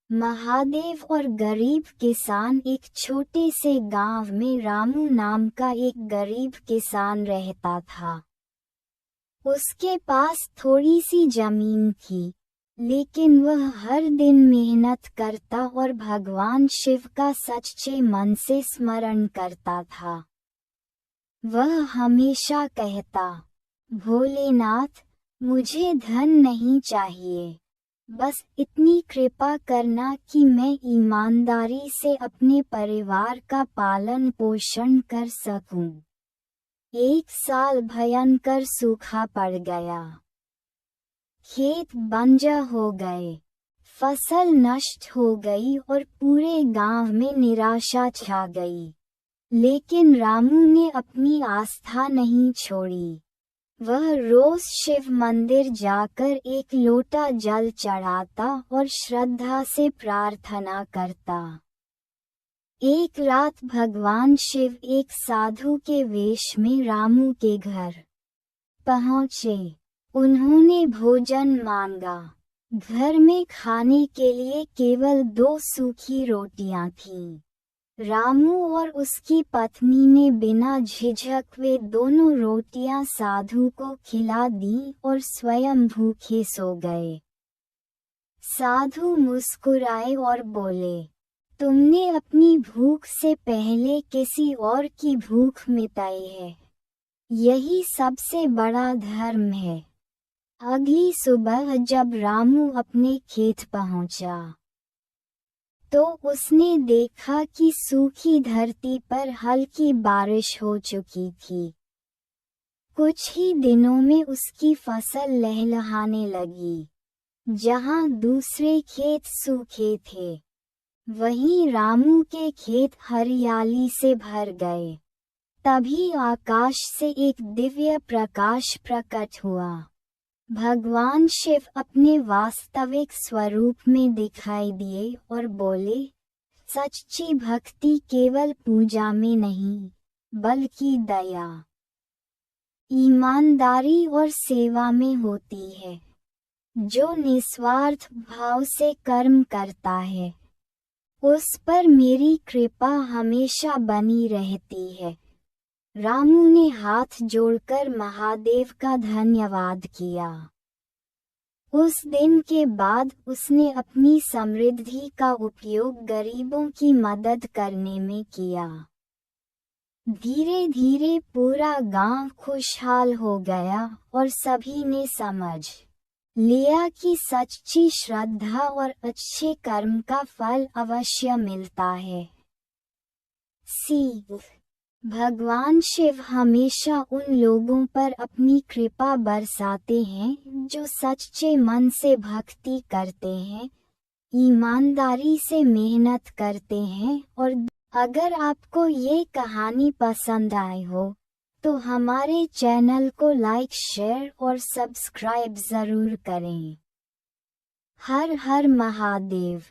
महादेव और गरीब किसान। एक छोटे से गांव में रामू नाम का एक गरीब किसान रहता था। उसके पास थोड़ी सी जमीन थी, लेकिन वह हर दिन मेहनत करता और भगवान शिव का सच्चे मन से स्मरण करता था। वह हमेशा कहता, भोलेनाथ, मुझे धन नहीं चाहिए, बस इतनी कृपा करना कि मैं ईमानदारी से अपने परिवार का पालन पोषण कर सकूं। एक साल भयंकर सूखा पड़ गया। खेत बंजर हो गए, फसल नष्ट हो गई और पूरे गांव में निराशा छा गई। लेकिन रामू ने अपनी आस्था नहीं छोड़ी। वह रोज शिव मंदिर जाकर एक लोटा जल चढ़ाता और श्रद्धा से प्रार्थना करता। एक रात भगवान शिव एक साधु के वेश में रामू के घर पहुँचे। उन्होंने भोजन मांगा। घर में खाने के लिए केवल 2 सूखी रोटियां थीं। रामू और उसकी पत्नी ने बिना झिझक वे दोनों रोटियां साधु को खिला दी और स्वयं भूखे सो गए। साधु मुस्कुराए और बोले, तुमने अपनी भूख से पहले किसी और की भूख मिटाई है। यही सबसे बड़ा धर्म है। अगली सुबह जब रामू अपने खेत पहुंचा, तो उसने देखा कि सूखी धरती पर हल्की बारिश हो चुकी थी। कुछ ही दिनों में उसकी फसल लहलहाने लगी। जहां दूसरे खेत सूखे थे, वहीं रामू के खेत हरियाली से भर गए। तभी आकाश से एक दिव्य प्रकाश प्रकट हुआ। भगवान शिव अपने वास्तविक स्वरूप में दिखाई दिए और बोले, सच्ची भक्ति केवल पूजा में नहीं, बल्कि दया, ईमानदारी और सेवा में होती है। जो निस्वार्थ भाव से कर्म करता है, उस पर मेरी कृपा हमेशा बनी रहती है। रामू ने हाथ जोड़कर महादेव का धन्यवाद किया। उस दिन के बाद उसने अपनी समृद्धि का उपयोग गरीबों की मदद करने में किया। धीरे धीरे पूरा गांव खुशहाल हो गया और सभी ने समझ लिया कि सच्ची श्रद्धा और अच्छे कर्म का फल अवश्य मिलता है। सीख: भगवान शिव हमेशा उन लोगों पर अपनी कृपा बरसाते हैं जो सच्चे मन से भक्ति करते हैं, ईमानदारी से मेहनत करते हैं। और अगर आपको ये कहानी पसंद आई हो, तो हमारे चैनल को लाइक, शेयर और सब्सक्राइब जरूर करें। हर हर महादेव।